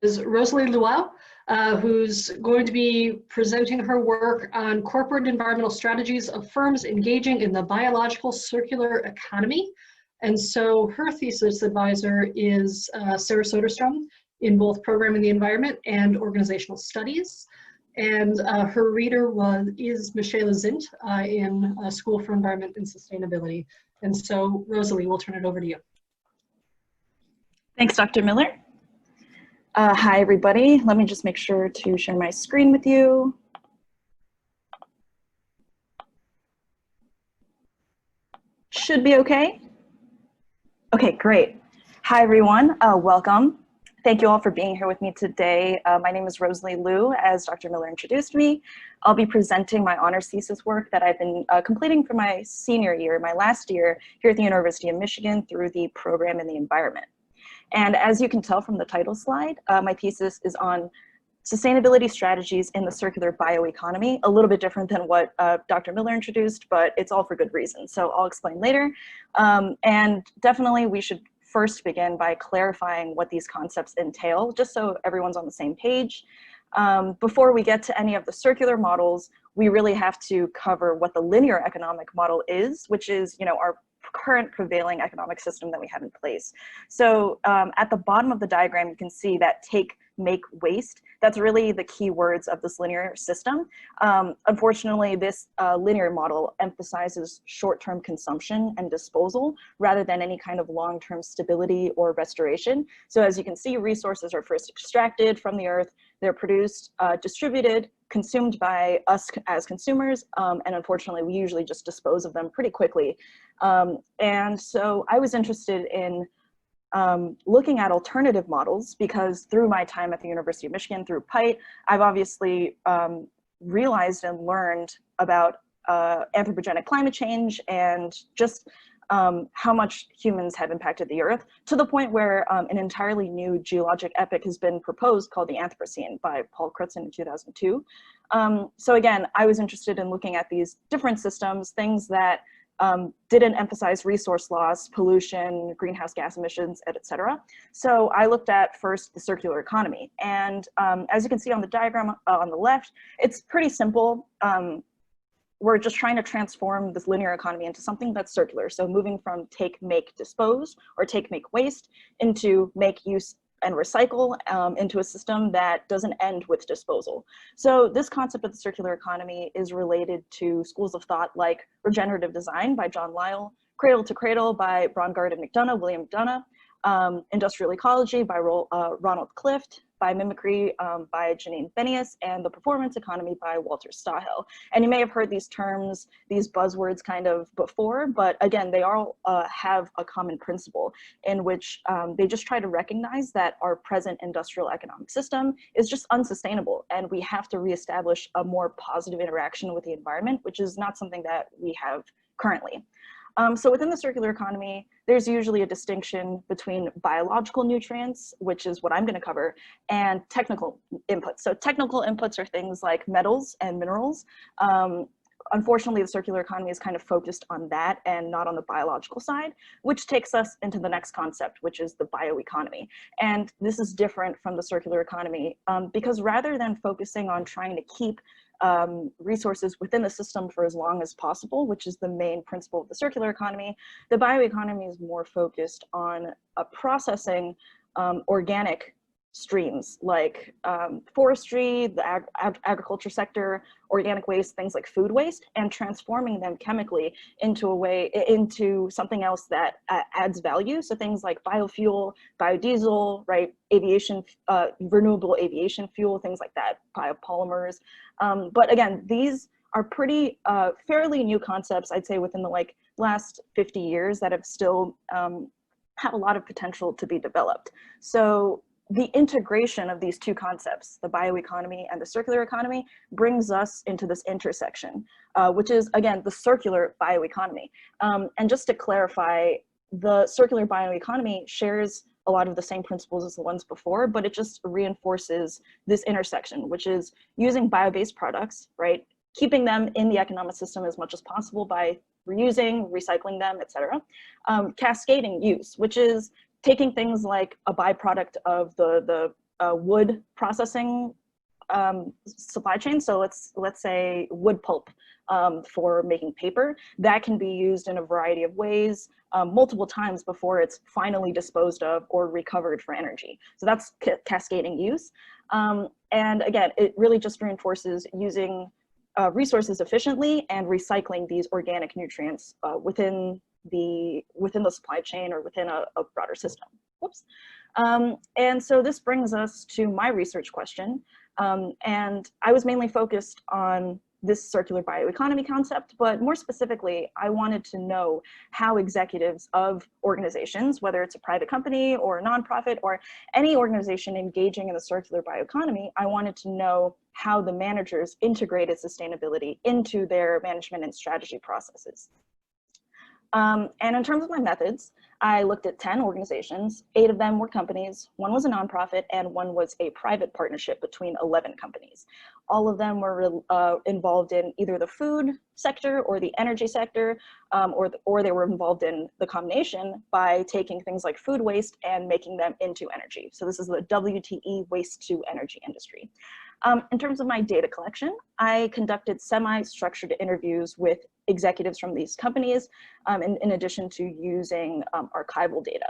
is Rosalie Luo, who's going to be presenting her work on corporate environmental strategies of firms engaging in the biological circular economy. And so her thesis advisor is Sarah Soderstrom in both Programming the Environment and Organizational Studies. And her reader is Michelle Zint in School for Environment and Sustainability. And so Rosalie, we'll turn it over to you. Thanks, Dr. Miller. Hi, everybody. Let me just make sure to share my screen with you. Should be okay. Okay, great. Hi, everyone. Welcome. Thank you all for being here with me today. My name is Rosalie Luo, as Dr. Miller introduced me. I'll be presenting my honors thesis work that I've been completing for my senior year, my last year here at the University of Michigan through the program in the environment. And as you can tell from the title slide, my thesis is on sustainability strategies in the circular bioeconomy, a little bit different than what Dr. Miller introduced, but it's all for good reason. So I'll explain later. And definitely we should first begin by clarifying what these concepts entail, just so everyone's on the same page. Before we get to any of the circular models, we really have to cover what the linear economic model is, which is, our current prevailing economic system that we have in place. So at the bottom of the diagram, you can see that take, make, waste. That's really the key words of this linear system. Unfortunately, this linear model emphasizes short-term consumption and disposal rather than any kind of long-term stability or restoration. So as you can see, resources are first extracted from the earth, they're produced, distributed, consumed by us as consumers, and unfortunately, we usually just dispose of them pretty quickly. And so I was interested in looking at alternative models because through my time at the University of Michigan, through PitE, I've obviously realized and learned about anthropogenic climate change and just how much humans have impacted the earth, to the point where an entirely new geologic epoch has been proposed called the Anthropocene by Paul Crutzen in 2002. So again, I was interested in looking at these different systems, things that didn't emphasize resource loss, pollution, greenhouse gas emissions, etc. So I looked at first the circular economy. And as you can see on the diagram on the left, it's pretty simple. We're just trying to transform this linear economy into something that's circular. So moving from take, make, dispose, or take, make, waste, into make, use, and recycle, into a system that doesn't end with disposal. So this concept of the circular economy is related to schools of thought like regenerative design by John Lyell, cradle to cradle by Braungart and McDonough, William McDonough, industrial ecology by Ronald Clift, by mimicry by Janine Benius, and the performance economy by Walter Stahill. And you may have heard these terms, these buzzwords kind of before, but again, they all have a common principle in which they just try to recognize that our present industrial economic system is just unsustainable, and we have to reestablish a more positive interaction with the environment, which is not something that we have currently. So within the circular economy, there's usually a distinction between biological nutrients, which is what I'm going to cover, and technical inputs. So technical inputs are things like metals and minerals. Unfortunately, the circular economy is kind of focused on that and not on the biological side, which takes us into the next concept, which is the bioeconomy. And this is different from the circular economy because rather than focusing on trying to keep resources within the system for as long as possible, which is the main principle of the circular economy, the bioeconomy is more focused on processing organic streams like forestry, the agriculture sector, organic waste, things like food waste, and transforming them chemically into something else that adds value. So things like biofuel, biodiesel, right, aviation, renewable aviation fuel, things like that, biopolymers. But again, these are pretty fairly new concepts, I'd say, within the last 50 years that have still have a lot of potential to be developed. So the integration of these two concepts, the bioeconomy and the circular economy, brings us into this intersection, which is, again, the circular bioeconomy. And just to clarify, the circular bioeconomy shares a lot of the same principles as the ones before, but it just reinforces this intersection, which is using bio-based products, right? Keeping them in the economic system as much as possible by reusing, recycling them, etc. Cascading use, which is taking things like a byproduct of the wood processing supply chain. So let's say wood pulp for making paper. That can be used in a variety of ways, multiple times before it's finally disposed of or recovered for energy. So that's cascading use. And again, it really just reinforces using resources efficiently and recycling these organic nutrients within the supply chain or within a broader system. Whoops. And so this brings us to my research question. And I was mainly focused on this circular bioeconomy concept, but more specifically, I wanted to know how executives of organizations, whether it's a private company or a nonprofit or any organization engaging in the circular bioeconomy, I wanted to know how the managers integrated sustainability into their management and strategy processes. And in terms of my methods, I looked at 10 organizations, 8 of them were companies, 1 was a nonprofit, and 1 was a private partnership between 11 companies. All of them were involved in either the food sector or the energy sector, or they were involved in the combination by taking things like food waste and making them into energy. So this is the WTE waste to energy industry. In terms of my data collection, I conducted semi-structured interviews with executives from these companies, in addition to using archival data.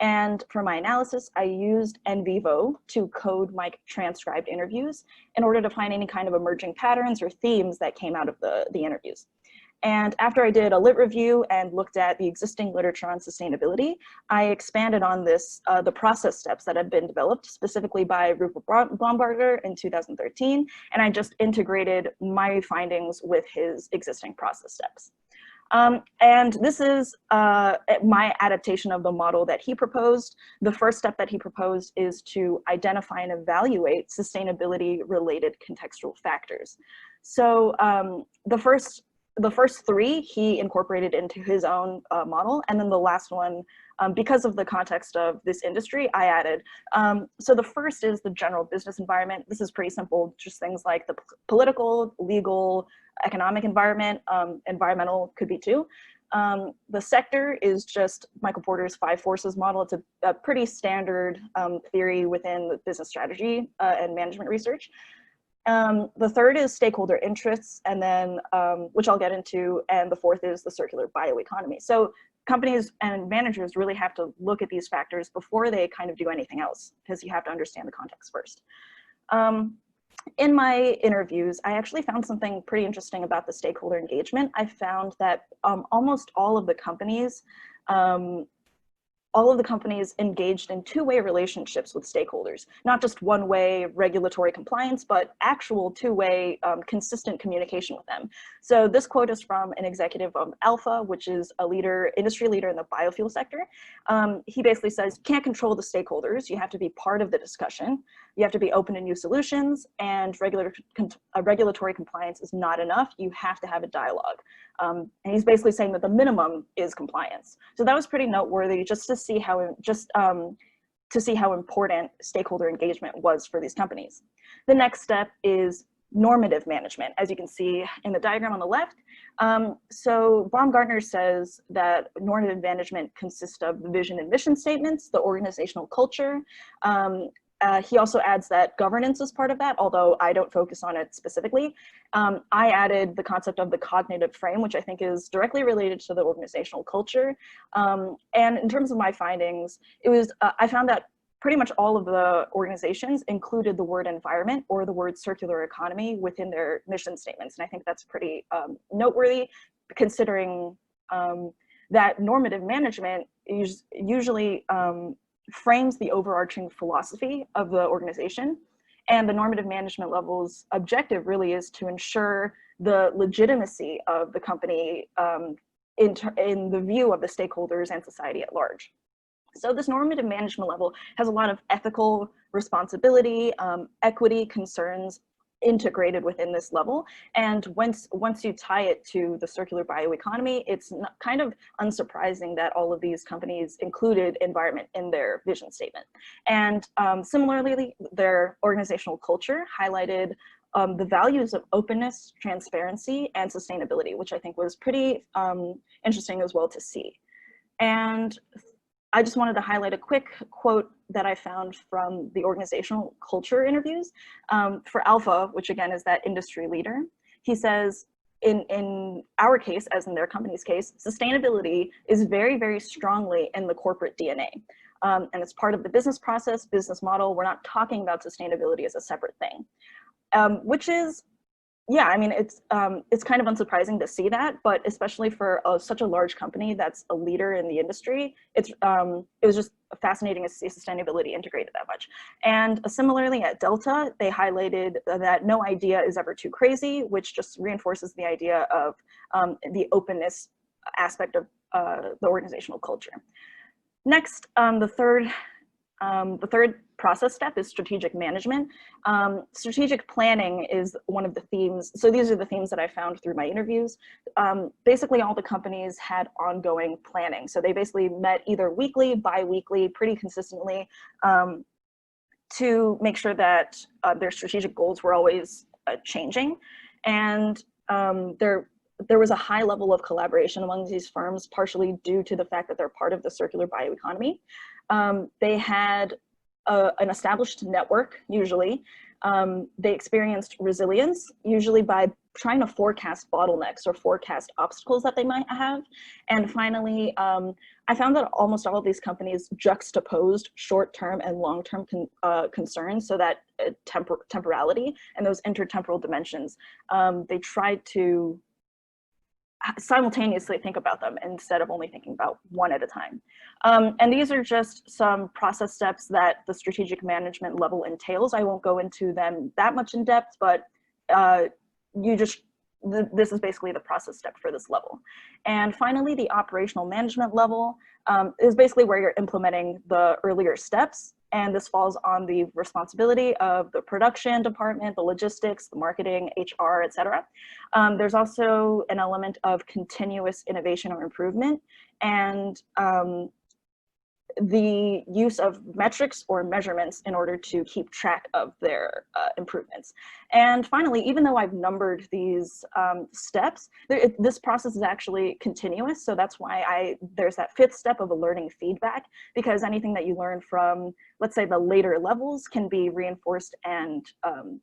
And for my analysis, I used NVivo to code my transcribed interviews in order to find any kind of emerging patterns or themes that came out of the interviews. And after I did a lit review and looked at the existing literature on sustainability, I expanded on this, the process steps that had been developed specifically by Rupert Baumgartner in 2013, and I just integrated my findings with his existing process steps. And this is my adaptation of the model that he proposed. The first step that he proposed is to identify and evaluate sustainability related contextual factors. So the first 3 he incorporated into his own model, and then the last one, because of the context of this industry, I added. So the first is the general business environment. This is pretty simple, just things like the political, legal, economic environment, environmental could be too. The sector is just Michael Porter's 5 forces model. It's a pretty standard theory within the business strategy and management research. The third is stakeholder interests, and then, which I'll get into, and the fourth is the circular bioeconomy. So companies and managers really have to look at these factors before they kind of do anything else, because you have to understand the context first. In my interviews, I actually found something pretty interesting about the stakeholder engagement. I found that almost all of the companies engaged in 2-way relationships with stakeholders, not just 1-way regulatory compliance, but actual 2-way consistent communication with them. So this quote is from an executive of Alpha, which is a industry leader in the biofuel sector. He basically says, you can't control the stakeholders, you have to be part of the discussion, you have to be open to new solutions, and regulatory compliance is not enough, you have to have a dialogue. And he's basically saying that the minimum is compliance. So that was pretty noteworthy, just to see how important stakeholder engagement was for these companies. The next step is normative management, as you can see in the diagram on the left. So Baumgartner says that normative management consists of the vision and mission statements, the organizational culture. He also adds that governance is part of that, although I don't focus on it specifically. I added the concept of the cognitive frame, which I think is directly related to the organizational culture. And in terms of my findings, I found that pretty much all of the organizations included the word environment or the word circular economy within their mission statements. And I think that's pretty noteworthy, considering that normative management usually frames the overarching philosophy of the organization, and the normative management level's objective really is to ensure the legitimacy of the company in the view of the stakeholders and society at large. So this normative management level has a lot of ethical responsibility, equity concerns integrated within this level. And once you tie it to the circular bioeconomy, it's kind of unsurprising that all of these companies included environment in their vision statement. And similarly, their organizational culture highlighted the values of openness, transparency, and sustainability, which I think was pretty interesting as well to see. And I just wanted to highlight a quick quote that I found from the organizational culture interviews for Alpha, which again is that industry leader. He says, in our case, as in their company's case, sustainability is very, very strongly in the corporate DNA. And it's part of the business process, business model. We're not talking about sustainability as a separate thing, which is, yeah, I mean, it's kind of unsurprising to see that, but especially for such a large company that's a leader in the industry, it was just fascinating to see sustainability integrated that much. And similarly at Delta, they highlighted that no idea is ever too crazy, which just reinforces the idea of the openness aspect of the organizational culture. Next, the third process step is strategic management. Strategic planning is one of the themes. So these are the themes that I found through my interviews. Basically, all the companies had ongoing planning. So they basically met either weekly, bi-weekly, pretty consistently to make sure that their strategic goals were always changing. And there was a high level of collaboration among these firms, partially due to the fact that they're part of the circular bioeconomy. They had an established network, usually. They experienced resilience, usually by trying to forecast bottlenecks or forecast obstacles that they might have. And finally, I found that almost all of these companies juxtaposed short-term and long-term concerns, so that temporality and those intertemporal dimensions, they tried to simultaneously think about them instead of only thinking about one at a time. And these are just some process steps that the strategic management level entails. I won't go into them that much in depth, but this is basically the process step for this level. And finally, the operational management level is basically where you're implementing the earlier steps. And this falls on the responsibility of the production department, the logistics, the marketing, HR, et cetera. There's also an element of continuous innovation or improvement, and the use of metrics or measurements in order to keep track of their improvements. And finally, even though I've numbered these steps, this process is actually continuous. So that's why there's that fifth step of learning feedback, because anything that you learn from, let's say, the later levels can be reinforced and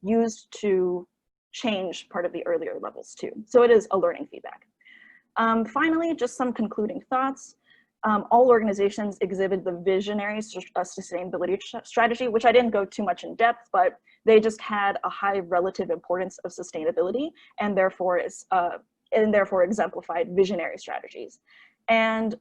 used to change part of the earlier levels too. So it is a learning feedback. Finally, just some concluding thoughts. All organizations exhibit the visionary sustainability strategy, which I didn't go too much in depth, but they just had a high relative importance of sustainability and therefore exemplified visionary strategies. And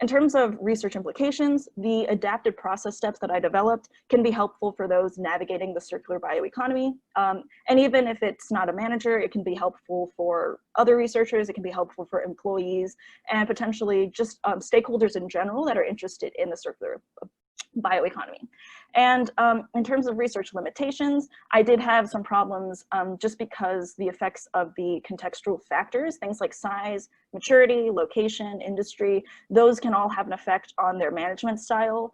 in terms of research implications, the adapted process steps that I developed can be helpful for those navigating the circular bioeconomy. And even if it's not a manager, it can be helpful for other researchers, it can be helpful for employees, and potentially just stakeholders in general that are interested in the circular bioeconomy. And in terms of research limitations, I did have some problems just because the effects of the contextual factors, things like size, maturity, location, industry, those can all have an effect on their management style,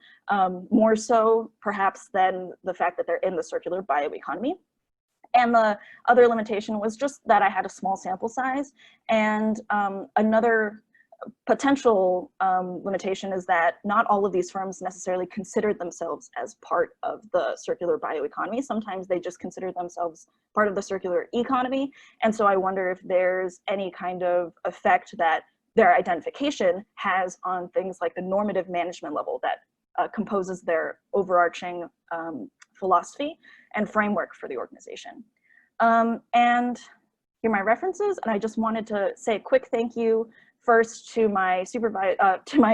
more so perhaps than the fact that they're in the circular bioeconomy. And the other limitation was just that I had a small sample size. And another potential limitation is that not all of these firms necessarily considered themselves as part of the circular bioeconomy. Sometimes they just consider themselves part of the circular economy. And so I wonder if there's any kind of effect that their identification has on things like the normative management level that composes their overarching philosophy and framework for the organization. And here are my references. And I just wanted to say a quick thank you first to my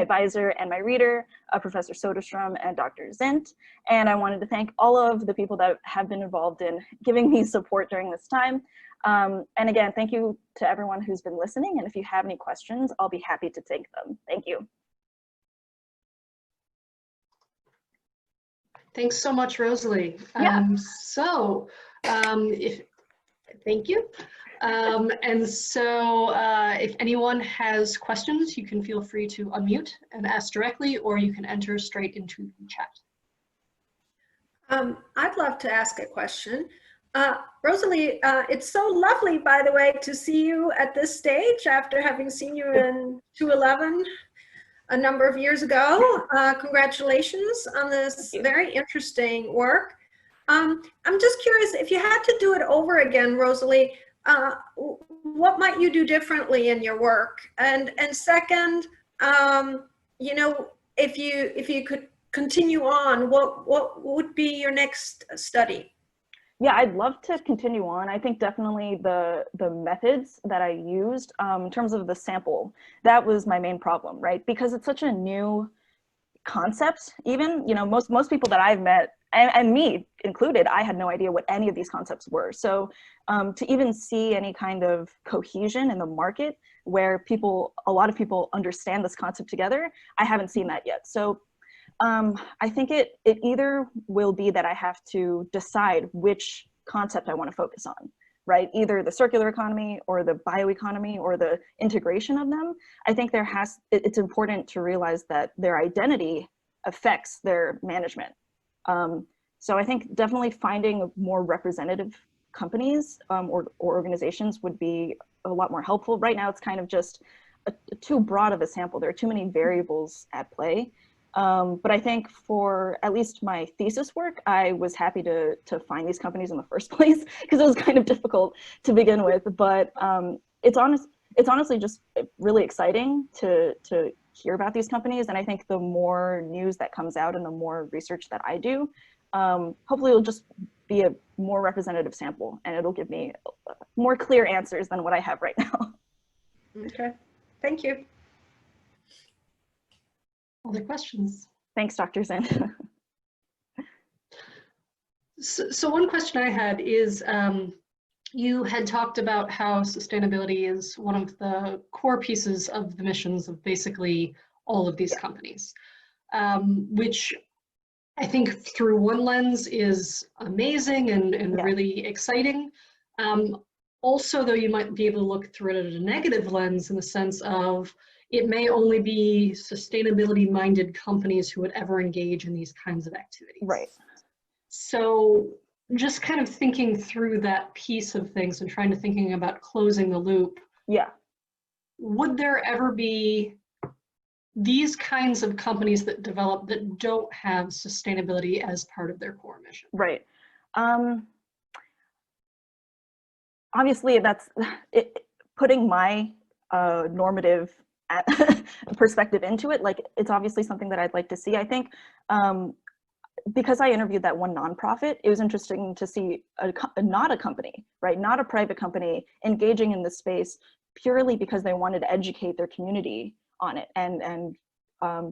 advisor and my reader, Professor Soderstrom and Dr. Zint. And I wanted to thank all of the people that have been involved in giving me support during this time. And again, thank you to everyone who's been listening. And if you have any questions, I'll be happy to take them. Thank you. Thanks so much, Rosalie. Yeah. Thank you. And so if anyone has questions, you can feel free to unmute and ask directly, or you can enter straight into the chat. I'd love to ask a question. Rosalie, it's so lovely, by the way, to see you at this stage after having seen you in 2011. a number of years ago. Congratulations on this very interesting work. I'm just curious, if you had to do it over again, Rosalie, what might you do differently in your work? And second, you know, if you could continue on, what would be your next study? Yeah, I'd love to continue on. I think definitely the methods that I used in terms of the sample, that was my main problem, right? Because it's such a new concept. Even, you know, most people that I've met, and me included, I had no idea what any of these concepts were. So to even see any kind of cohesion in the market where a lot of people understand this concept together, I haven't seen that yet. So I think it either will be that I have to decide which concept I want to focus on, right? Either the circular economy or the bioeconomy or the integration of them. I think it's important to realize that their identity affects their management. So I think definitely finding more representative companies or organizations would be a lot more helpful. Right now, it's kind of just too broad of a sample. There are too many variables at play. But I think for at least my thesis work, I was happy to find these companies in the first place because it was kind of difficult to begin with. But it's honestly just really exciting to hear about these companies. And I think the more news that comes out and the more research that I do, hopefully it'll just be a more representative sample and it'll give me more clear answers than what I have right now. Okay, thank you. Other questions? Thanks, Dr. Zinn. So one question I had is, you had talked about how sustainability is one of the core pieces of the missions of basically all of these companies, which I think through one lens is amazing and really exciting. Also, though, you might be able to look through it at a negative lens in the sense of it may only be sustainability-minded companies who would ever engage in these kinds of activities. Right. So just kind of thinking through that piece of things and thinking about closing the loop. Yeah. Would there ever be these kinds of companies that develop that don't have sustainability as part of their core mission? Right. Obviously, that's putting my normative perspective into it. Like, it's obviously something that I'd like to see. I think because I interviewed that one nonprofit, it was interesting to see not a company, right? Not a private company engaging in this space purely because they wanted to educate their community on it and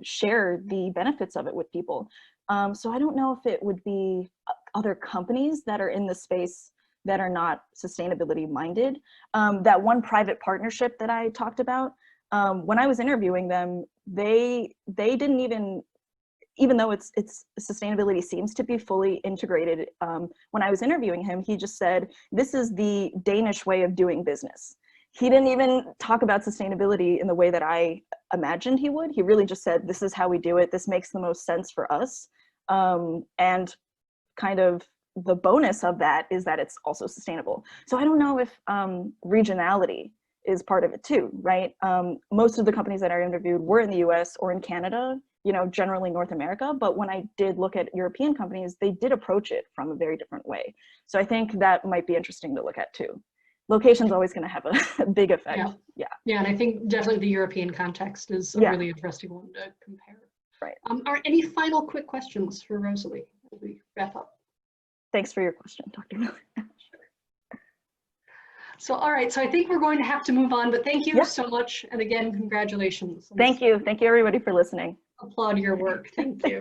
share the benefits of it with people. So I don't know if it would be other companies that are in the space that are not sustainability minded. That one private partnership that I talked about, when I was interviewing them, they didn't even though it's sustainability seems to be fully integrated. When I was interviewing him, he just said, this is the Danish way of doing business. He didn't even talk about sustainability in the way that I imagined he would. He really just said, this is how we do it. This makes the most sense for us. And kind of the bonus of that is that it's also sustainable. So I don't know if regionality is part of it too, right? Most of the companies that I interviewed were in the US or in Canada, you know, generally North America. But when I did look at European companies, they did approach it from a very different way. So I think that might be interesting to look at too. Location's always going to have a big effect. Yeah, and I think definitely the European context is a really interesting one to compare. Right. Are any final quick questions for Rosalie as we wrap up? Thanks for your question, Dr. Miller. So, all right, so I think we're going to have to move on, but thank you so much. And again, congratulations. Thank you. Thank you, everybody, for listening. Applaud your work. Thank you.